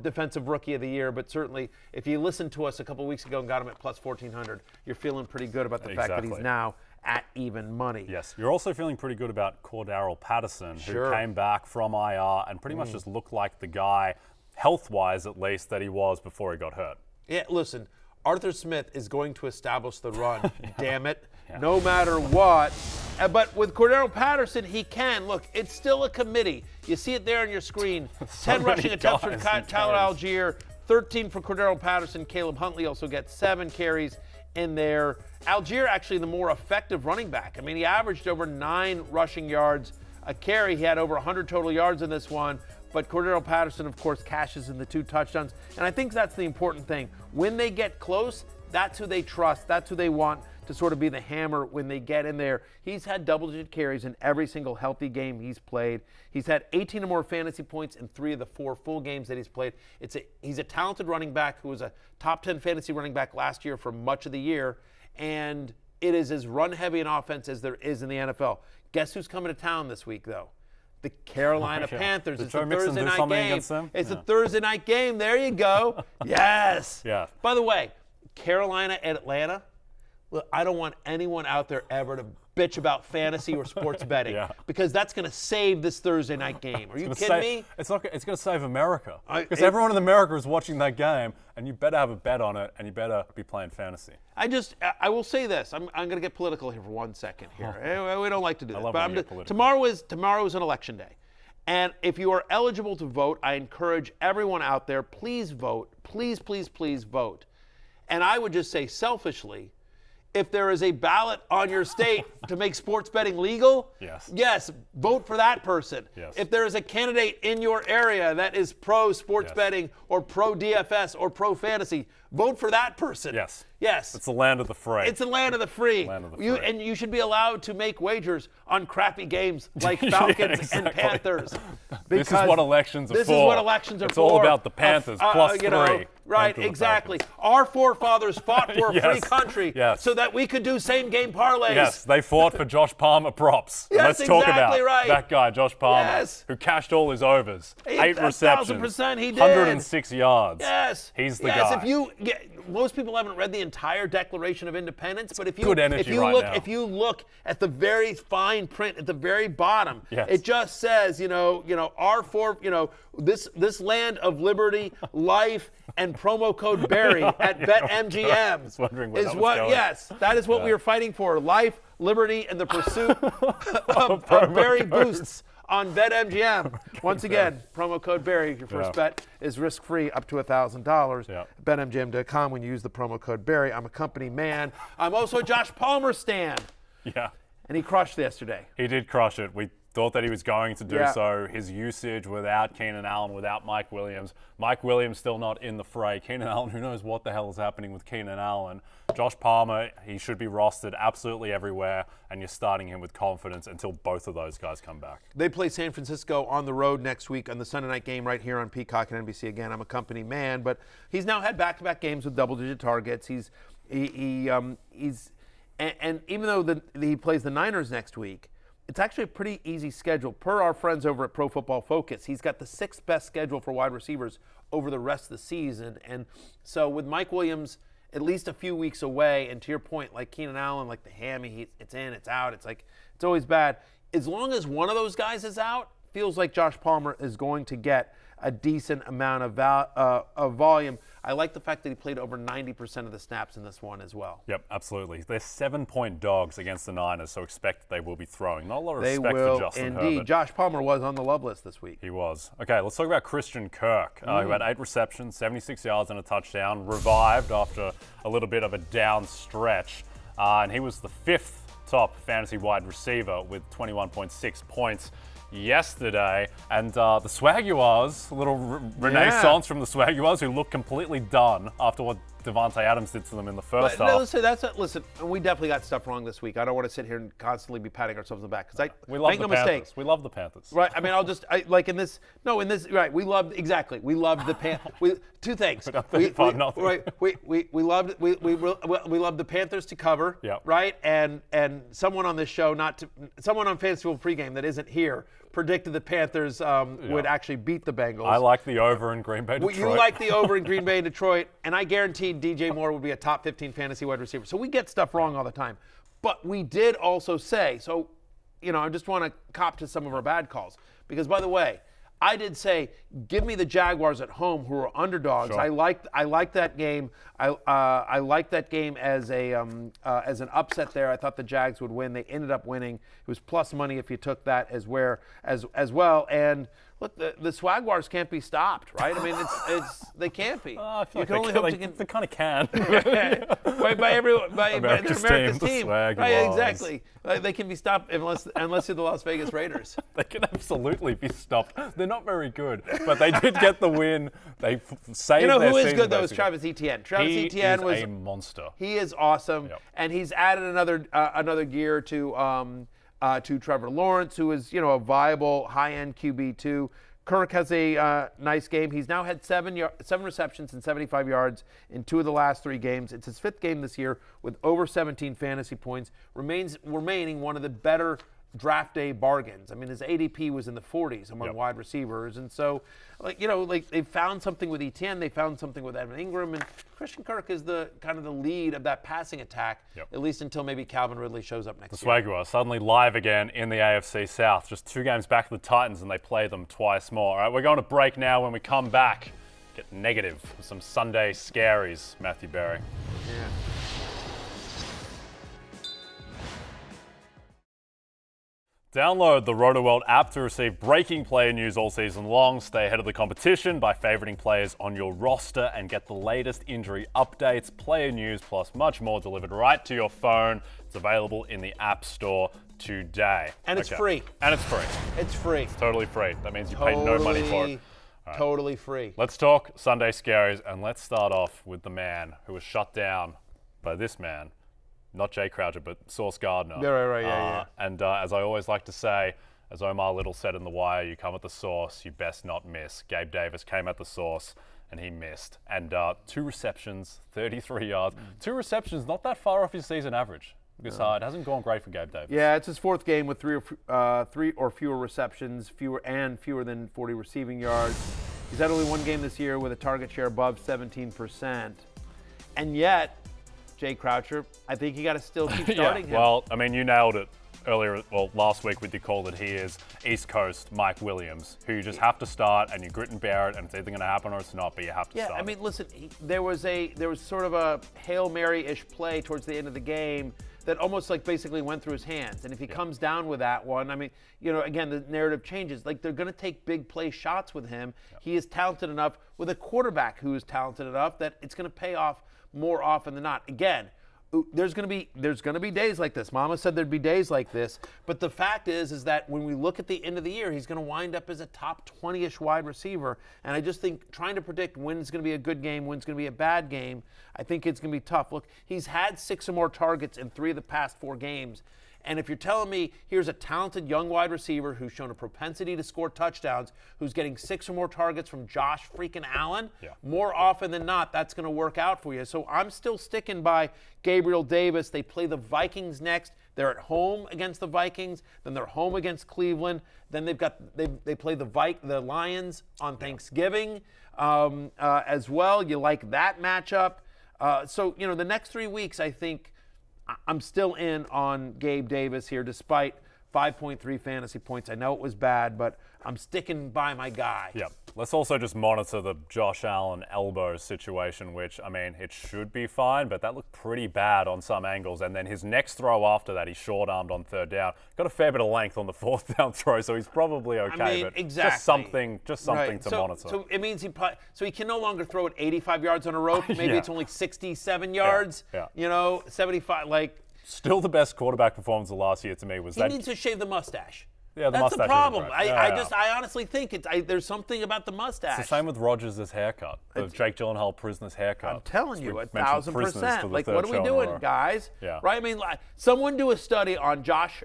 Defensive Rookie of the Year. But certainly, if you listened to us a couple weeks ago and got him at plus 1,400, you're feeling pretty good about the fact that he's now at even money. Yes. You're also feeling pretty good about Cordarrelle Patterson, who came back from IR and pretty much just looked like the guy, health-wise at least, that he was before he got hurt. Yeah, listen, Arthur Smith is going to establish the run, damn it, no matter what. But with Cordarrelle Patterson, he can. Look, it's still a committee. You see it there on your screen. 10 rushing attempts for Tyler Algier, 13 for Cordarrelle Patterson. Caleb Huntley also gets 7 carries in there. Algier actually the more effective running back. I mean, he averaged over 9 rushing yards a carry. He had over 100 total yards in this one. But Cordarrelle Patterson, of course, cashes in the 2 touchdowns. And I think that's the important thing. When they get close, that's who they trust. That's who they want to sort of be the hammer when they get in there. He's had double-digit carries in every single healthy game he's played. He's had 18 or more fantasy points in 3 of the 4 full games that he's played. He's a talented running back who was a top 10 fantasy running back last year for much of the year. And it is as run-heavy an offense as there is in the NFL. Guess who's coming to town this week, though? The Carolina Panthers. It's a Thursday night game. It's a Thursday night game. There you go. Yes. By the way, Carolina at Atlanta. Look, I don't want anyone out there ever to bitch about fantasy or sports betting because that's going to save this Thursday night game. Are you kidding me? It's going to save America because everyone in America is watching that game, and you better have a bet on it, and you better be playing fantasy. I will say this. I'm going to get political here for 1 second here. We don't like to do that. But tomorrow is an election day. And if you are eligible to vote, I encourage everyone out there, please vote. Please, please, please vote. And I would just say selfishly, if there is a ballot on your state to make sports betting legal, yes, vote for that person. If there is a candidate in your area that is pro sports betting or pro DFS or pro fantasy, vote for that person. Yes. It's the land of the free. It's the land of the free. And you should be allowed to make wagers on crappy games like Falcons and Panthers. This is what elections are for. This is what elections are it's for. It's all about the Panthers plus 3. Right, exactly. Our forefathers fought for a free country so that we could do same-game parlays. Yes, they fought for Josh Palmer props. Let's talk about that guy, Josh Palmer, who cashed all his overs. 8 receptions, 1,000% he did. 106 yards. Yes. He's the guy. Most people haven't read the entire Declaration of Independence, but if you look at the very fine print at the very bottom, it just says, this land of liberty, life, and promo code Barry at BetMGM is what. Yes, that is what we are fighting for: life, liberty, and the pursuit of Barry boosts on BetMGM. Once again, promo code Barry. Your first bet is risk-free up to $1,000. BetMGM.com when you use the promo code Barry. I'm a company man. I'm also a Josh Palmer stan. And he crushed yesterday. He did crush it. We thought that he was going to do so. His usage without Keenan Allen, without Mike Williams. Mike Williams still not in the fray. Keenan Allen, who knows what the hell is happening with Keenan Allen. Josh Palmer, he should be rostered absolutely everywhere, and you're starting him with confidence until both of those guys come back. They play San Francisco on the road next week on the Sunday night game right here on Peacock and NBC. Again, I'm a company man, but he's now had back-to-back games with double-digit targets. And even though he plays the Niners next week, it's actually a pretty easy schedule. Per our friends over at Pro Football Focus, he's got the 6th best schedule for wide receivers over the rest of the season. And so with Mike Williams at least a few weeks away. And to your point, like Keenan Allen, like the hammy, it's in, it's out. It's like, it's always bad. As long as one of those guys is out, feels like Josh Palmer is going to get a decent amount of volume. I like the fact that he played over 90% of the snaps in this one as well. Yep, absolutely. They're 7-point dogs against the Niners, so expect they will be throwing. Not a lot of respect for Justin Herbert. Indeed. Josh Palmer was on the love list this week. He was. Okay, let's talk about Christian Kirk, who had 8 receptions, 76 yards and a touchdown, revived after a little bit of a down stretch, and he was the 5th top fantasy wide receiver with 21.6 points yesterday. And the Swaguars, a little renaissance from the Swaguars, who looked completely done after what Devontae Adams did to them in the first half. Listen, we definitely got stuff wrong this week. I don't want to sit here and constantly be patting ourselves on the back because we love make the no Panthers. mistake. We love the Panthers. Right. I mean, right. We loved We loved the Panthers. Two things. We loved the Panthers to cover. Yep. Right. And someone on this show, someone on Fantasy Football Pregame that isn't here, predicted the Panthers would actually beat the Bengals. I like the over in Green Bay, Detroit. You like the over in Green Bay and Detroit, and I guaranteed DJ Moore would be a top 15 fantasy wide receiver. So we get stuff wrong all the time. But we did also say, I just want to cop to some of our bad calls. Because, by the way, I did say, give me the Jaguars at home, who are underdogs. Sure. I like that game. I like that game as an upset there. I thought the Jags would win. They ended up winning. It was plus money if you took that as well. And look, the Swagwars can't be stopped, right? I mean, they can't be. I feel like they kind of can. by America's team. The right, exactly. They can be stopped unless you're the Las Vegas Raiders. They can absolutely be stopped. They're not very good, but they did get the win. They saved their who is season, good though basically. is Travis Etienne. He Etienne was a monster. He is awesome, and he's added another gear to Trevor Lawrence, who is a viable high-end QB too. Kirk has a nice game. He's now had 7 receptions and 75 yards in 2 of the last 3 games. It's his 5th game this year with over 17 fantasy points. Remaining one of the better draft day bargains. I mean, his ADP was in the 40s among wide receivers, and so, they found something with Etienne, they found something with Evan Ingram, and Christian Kirk is the kind of the lead of that passing attack, at least until maybe Calvin Ridley shows up next year. The Swaguars suddenly live again in the AFC South, just 2 games back of the Titans, and they play them twice more. All right, we're going to break now. When we come back, get negative with some Sunday Scaries, Matthew Berry. Yeah. Download the RotoWorld app to receive breaking player news all season long. Stay ahead of the competition by favoriting players on your roster and get the latest injury updates, player news, plus much more delivered right to your phone. It's available in the App Store today. And it's free. And it's free. It's free. It's totally free. That means you pay no money for it. Right. Totally free. Let's talk Sunday Scaries, and let's start off with the man who was shut down by this man. Not Jay Croucher, but Sauce Gardner. Yeah. And as I always like to say, as Omar Little said in The Wire, you come at the source, you best not miss. Gabe Davis came at the source, and he missed. And 2 receptions, 33 yards. 2 receptions, not that far off his season average. Because it hasn't gone great for Gabe Davis. Yeah, it's his 4th game with 3 or fewer receptions, fewer than 40 receiving yards. He's had only 1 game this year with a target share above 17%. And yet, Jay Croucher, I think you got to still keep starting him. Well, I mean, you nailed it last week with your call that he is East Coast Mike Williams, who you just have to start and you grit and bear it, and it's either going to happen or it's not, but you have to start. Yeah, I mean, listen, there was sort of a Hail Mary-ish play towards the end of the game that almost basically went through his hands. And if he comes down with that one, I mean, again, the narrative changes. They're going to take big play shots with him. Yep. He is talented enough with a quarterback who is talented enough that it's going to pay off more often than not. Again, there's going to be days like this. Mama said there'd be days like this. But the fact is that when we look at the end of the year, he's going to wind up as a top 20-ish wide receiver. And I just think trying to predict when it's going to be a good game, when it's going to be a bad game, I think it's going to be tough. Look, he's had 6 or more targets in 3 of the past 4 games. And if you're telling me here's a talented young wide receiver who's shown a propensity to score touchdowns, who's getting 6 or more targets from Josh freaking Allen, more often than not, that's going to work out for you. So I'm still sticking by Gabriel Davis. They play the Vikings next. They're at home against the Vikings. Then they're home against Cleveland. Then they play the Lions on Thanksgiving as well. You like that matchup. So, the next 3 weeks, I think I'm still in on Gabe Davis here, despite 5.3 fantasy points. I know it was bad, but I'm sticking by my guy. Yeah. Let's also just monitor the Josh Allen elbow situation, which, it should be fine, but that looked pretty bad on some angles. And then his next throw after that, he short-armed on third down. Got a fair bit of length on the fourth down throw, so he's probably okay. But exactly. Just something to monitor. So it means he can no longer throw it 85 yards on a rope. Maybe it's only 67 yards. 75, Still the best quarterback performance of last year to me was he needs to shave the mustache. Yeah, that's the problem. Right. I honestly think there's something about the mustache. It's the same with Rodgers' haircut, the Jake Gyllenhaal prisoner's haircut. I'm telling you, 1,000%. What are we doing, guys? Yeah. Right? Someone do a study on Josh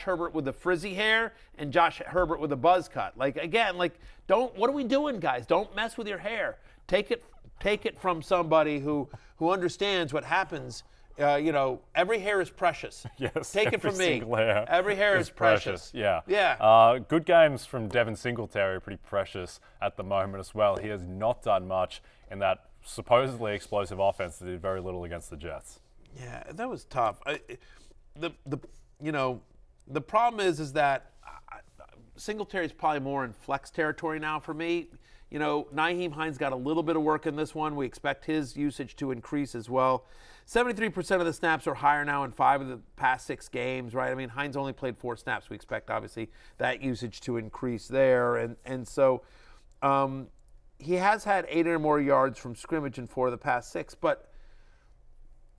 Herbert with the frizzy hair and Josh Herbert with a buzz cut. What are we doing, guys? Don't mess with your hair. Take it from somebody who understands what happens. Every hair is precious. Yes. Take it from me. Hair every hair is precious. Yeah. Yeah. Good games from Devin Singletary are pretty precious at the moment as well. He has not done much in that supposedly explosive offense that did very little against the Jets. Yeah, that was tough. The problem is that Singletary is probably more in flex territory now for me. Nyheim Hines got a little bit of work in this one. We expect his usage to increase as well. 73% of the snaps are higher now in 5 of the past 6 games, right? Hines only played 4 snaps. We expect, obviously, that usage to increase there. And so he has had 8 or more yards from scrimmage in 4 of the past 6. But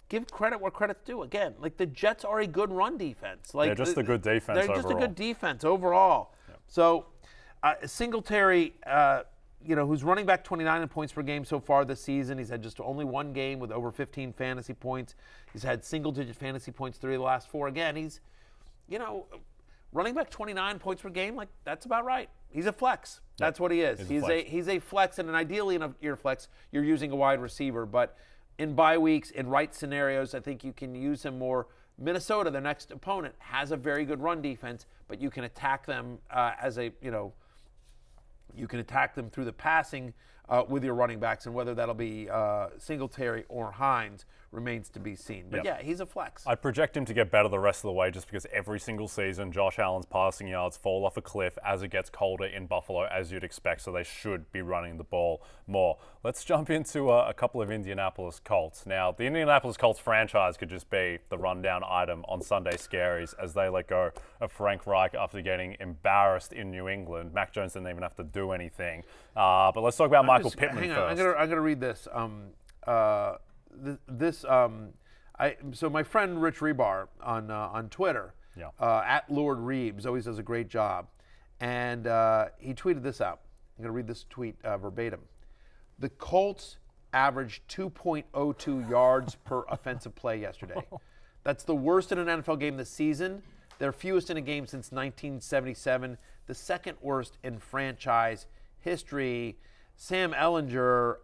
give credit where credit's due. Again, the Jets are a good run defense. They're just a good defense overall. They're just a good defense overall. Yep. So Singletary... who's running back 29 in points per game so far this season. He's had just only 1 game with over 15 fantasy points. He's had single-digit fantasy points 3 of the last 4. Again, he's, running back 29 points per game, that's about right. He's a flex. That's what he is. He's a flex, and ideally in your flex, you're using a wide receiver. But in bye weeks, in right scenarios, I think you can use him more. Minnesota, their next opponent, has a very good run defense, but you can attack them you can attack them through the passing with your running backs, and whether that'll be Singletary or Hines remains to be seen. But yeah, he's a flex. I project him to get better the rest of the way just because every single season Josh Allen's passing yards fall off a cliff as it gets colder in Buffalo, as you'd expect, so they should be running the ball more. Let's jump into a couple of Indianapolis Colts. Now, the Indianapolis Colts franchise could just be the rundown item on Sunday Scaries as they let go of Frank Reich after getting embarrassed in New England. Mac Jones didn't even have to do anything. But let's talk about Michael Pittman hang first. I'm going to read this. So my friend Rich Rebar on Twitter, at Lord Reeves, always does a great job, and he tweeted this out. I'm going to read this tweet verbatim. The Colts averaged 2.02 yards per offensive play yesterday. That's the worst in an NFL game this season. Their fewest in a game since 1977. The second worst in franchise history. Sam Ehlinger,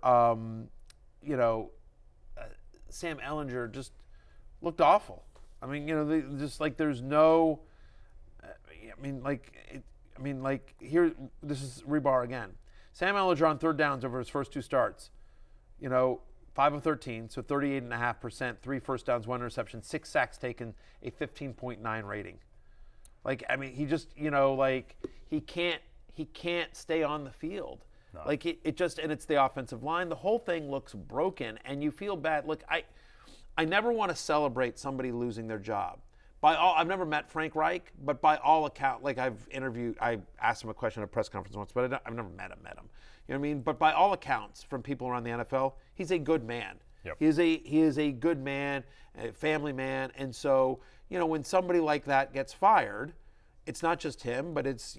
Sam Ehlinger just looked awful. There's no. Here, this is Rebar again. Sam Ehlinger on third downs over his first 2 starts. 5 of 13, so 38.5%, 3 first downs, 1 interception, 6 sacks taken, a 15.9 rating. He just, he can't stay on the field. No. And it's the offensive line. The whole thing looks broken, and you feel bad. Look, I never want to celebrate somebody losing their job. I've never met Frank Reich, but by all accounts, I asked him a question at a press conference once, but I've never met him. You know what I mean? But by all accounts, from people around the NFL, he's a good man. Yep. He is a good man, a family man, and so when somebody like that gets fired, it's not just him, but it's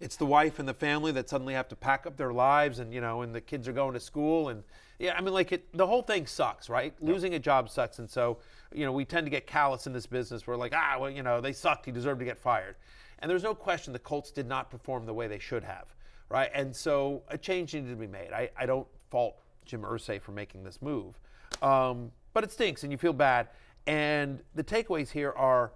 it's the wife and the family that suddenly have to pack up their lives, and and the kids are going to school, and the whole thing sucks, right? Yep. Losing a job sucks, and so we tend to get callous in this business. We're like, they sucked, he deserved to get fired, and there's no question the Colts did not perform the way they should have, right? And so a change needed to be made. I don't fault Jim Irsay for making this move, but it stinks, and you feel bad. And the takeaways here are,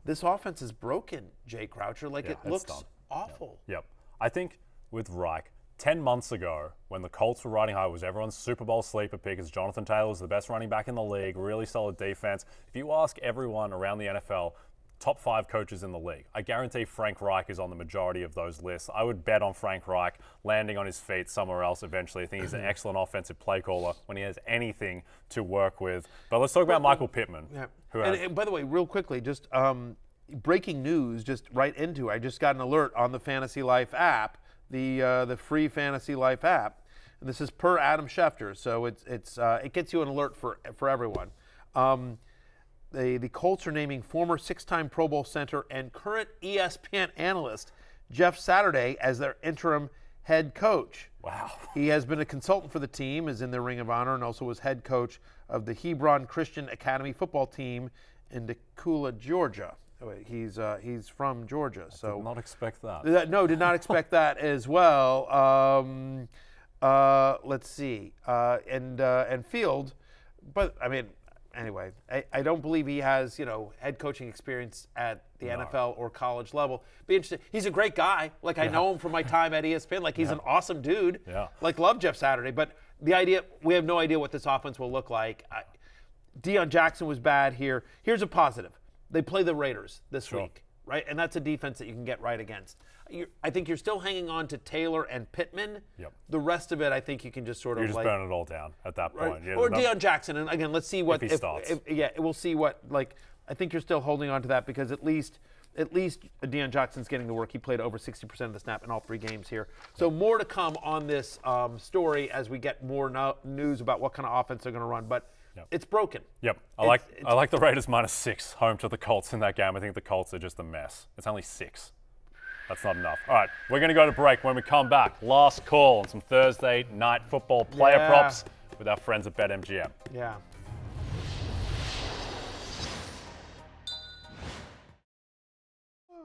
this offense is broken, Jay Croucher. It looks awful. Yep. I think with Reich, 10 months ago, when the Colts were riding high, was everyone's Super Bowl sleeper pick as Jonathan Taylor was the best running back in the league, really solid defense. If you ask everyone around the NFL, top 5 coaches in the league, I guarantee Frank Reich is on the majority of those lists. I would bet on Frank Reich landing on his feet somewhere else eventually. I think he's an excellent offensive play caller when he has anything to work with. But let's talk about Michael Pittman. Yeah. And by the way, real quickly, just breaking news, just right into it. I just got an alert on the Fantasy Life app, the free Fantasy Life app. And this is per Adam Schefter, so it gets you an alert for everyone. The Colts are naming former 6-time Pro Bowl center and current ESPN analyst Jeff Saturday as their interim head coach. Wow. He has been a consultant for the team, is in their Ring of Honor, and also was head coach of the Hebron Christian Academy football team in Decula, Georgia. He's from Georgia. So did not expect that. No, did not expect that as well. Let's see. And Field, but I mean, anyway, I don't believe he has, head coaching experience at the NFL or college level. Be interesting. He's a great guy. Like, I know him from my time at ESPN. Like, he's an awesome dude. Yeah. Like, love Jeff Saturday. But the idea, we have no idea what this offense will look like. Deion Jackson was bad here. Here's a positive. They play the Raiders this week, right? And that's a defense that you can get right against. I think you're still hanging on to Taylor and Pittman. Yep. The rest of it, I think you can just sort of just burn it all down at that point. Right? Or Deion Jackson. And again, let's see what if he starts. We'll see what, I think you're still holding on to that because at least Deion Jackson's getting the work. He played over 60% of the snap in all 3 games here. So more to come on this story as we get more news about what kind of offense they're going to run. But it's broken. Yep. I like the Raiders -6 home to the Colts in that game. I think the Colts are just a mess. It's only 6. That's not enough. All right, we're going to go to break. When we come back, last call on some Thursday night football player props with our friends at BetMGM. Yeah.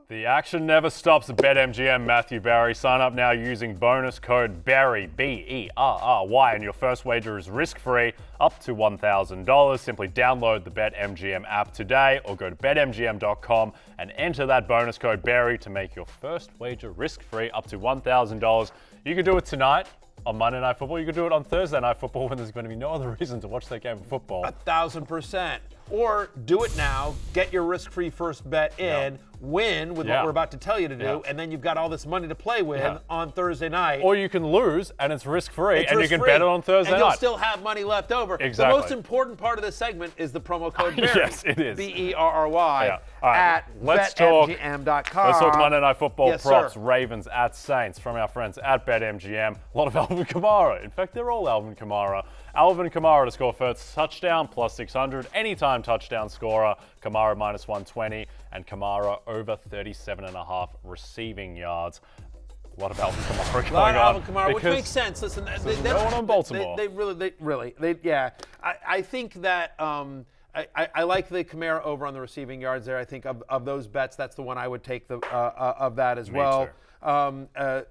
The action never stops at BetMGM, Matthew Berry. Sign up now using bonus code BERRY, BERRY, and your first wager is risk-free up to $1,000. Simply download the BetMGM app today or go to betmgm.com and enter that bonus code BERRY to make your first wager risk-free up to $1,000. You can do it tonight on Monday Night Football. You can do it on Thursday Night Football when there's going to be no other reason to watch that game of football. 1,000%. Or do it now, get your risk-free first bet in, win with what we're about to tell you to do, and then you've got all this money to play with on Thursday night. Or you can lose, and it's risk-free, and you can bet it on Thursday night. And you'll still have money left over. Exactly. The most important part of this segment is the promo code BERRY. Yes, it is. BERRY at betmgm.com. Let's talk Monday Night Football props. Sir. Ravens at Saints from our friends at BetMGM. A lot of Alvin Kamara. In fact, they're all Alvin Kamara. Alvin Kamara to score first touchdown, +600. Anytime touchdown scorer, Kamara -120. And Kamara over 37.5 receiving yards. A lot of Alvin Kamara going on. Alvin Kamara, which makes sense. Listen, no one on Baltimore. They really. I think that I like the Kamara over on the receiving yards there. I think of those bets, that's the one I would take of that as well. Too.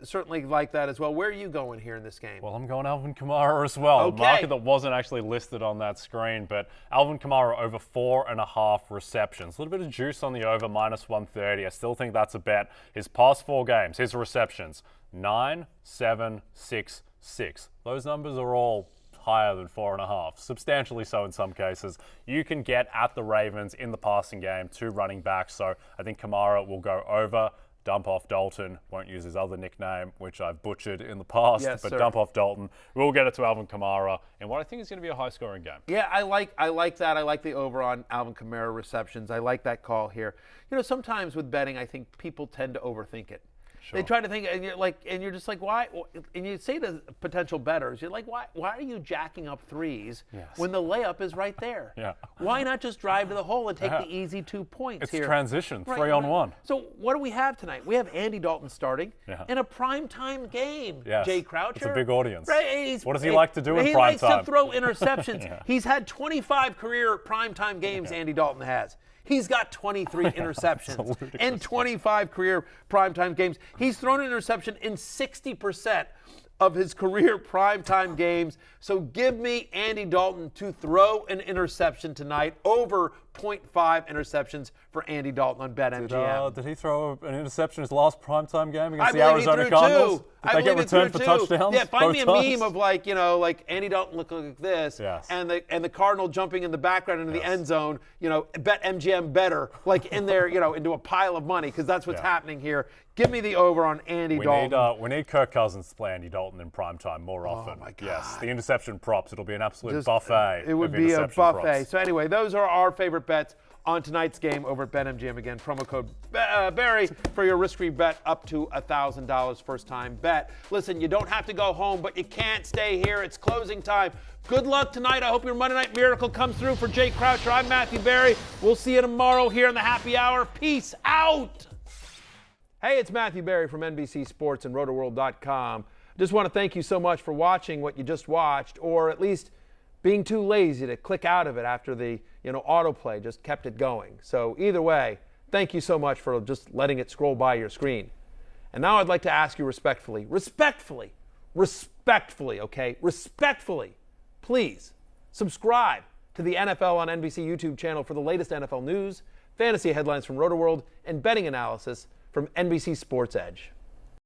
Certainly like that as well. Where are you going here in this game? Well, I'm going Alvin Kamara as well. Okay. A market that wasn't actually listed on that screen, but Alvin Kamara over 4.5 receptions. A little bit of juice on the over, -130. I still think that's a bet. His past 4 games, his receptions, 9, 7, 6, 6. Those numbers are all higher than 4.5, substantially so in some cases. You can get at the Ravens in the passing game, 2 running backs, so I think Kamara will go over. Dump off Dalton. Won't use his other nickname, which I've butchered in the past, but sir. Dump off Dalton. We'll get it to Alvin Kamara in what I think is going to be a high-scoring game. Yeah, I like that. I like the over on Alvin Kamara receptions. I like that call here. Sometimes with betting, I think people tend to overthink it. Sure. They try to think, and you're just like, why? And you say to potential bettors, you're like, why are you jacking up threes when the layup is right there? Yeah. Why not just drive to the hole and take the easy 2 points it's here? It's transition, 3-on-1. So what do we have tonight? We have Andy Dalton starting in a primetime game. Yes. Jay Croucher. It's a big audience. Right? What does he like to do in primetime? He likes to throw interceptions. He's had 25 career primetime games, Andy Dalton has. He's got 23 interceptions in 25 career primetime games. He's thrown an interception in 60% of his career primetime games. So give me Andy Dalton to throw an interception tonight over 0.5 interceptions for Andy Dalton on BetMGM. Did he throw an interception his last primetime game against the believe Arizona he threw Cardinals? Two. Did they get returned for touchdowns? Yeah, find me a times? meme of like Andy Dalton looking like this, and the Cardinal jumping in the background into the end zone. BetMGM better, like in there, into a pile of money, because that's what's happening here. Give me the over on Andy Dalton. We need Kirk Cousins to play Andy Dalton in primetime more often. Oh my God. Yes, the interception props. It'll be an absolute buffet. It would be a buffet. Props. So anyway, those are our favorite bets on tonight's game over at BetMGM. Again, promo code Barry for your risk-free bet up to $1,000 first-time bet. Listen, you don't have to go home, but you can't stay here. It's closing time. Good luck tonight. I hope your Monday Night Miracle comes through. For Jake Croucher, I'm Matthew Barry. We'll see you tomorrow here in the Happy Hour. Peace out. Hey, it's Matthew Barry from NBC Sports and RotoWorld.com. Just want to thank you so much for watching what you just watched, or at least being too lazy to click out of it after the autoplay just kept it going. So either way, thank you so much for just letting it scroll by your screen. And now I'd like to ask you respectfully, please subscribe to the NFL on NBC YouTube channel for the latest NFL news, fantasy headlines from RotoWorld, and betting analysis from NBC Sports Edge.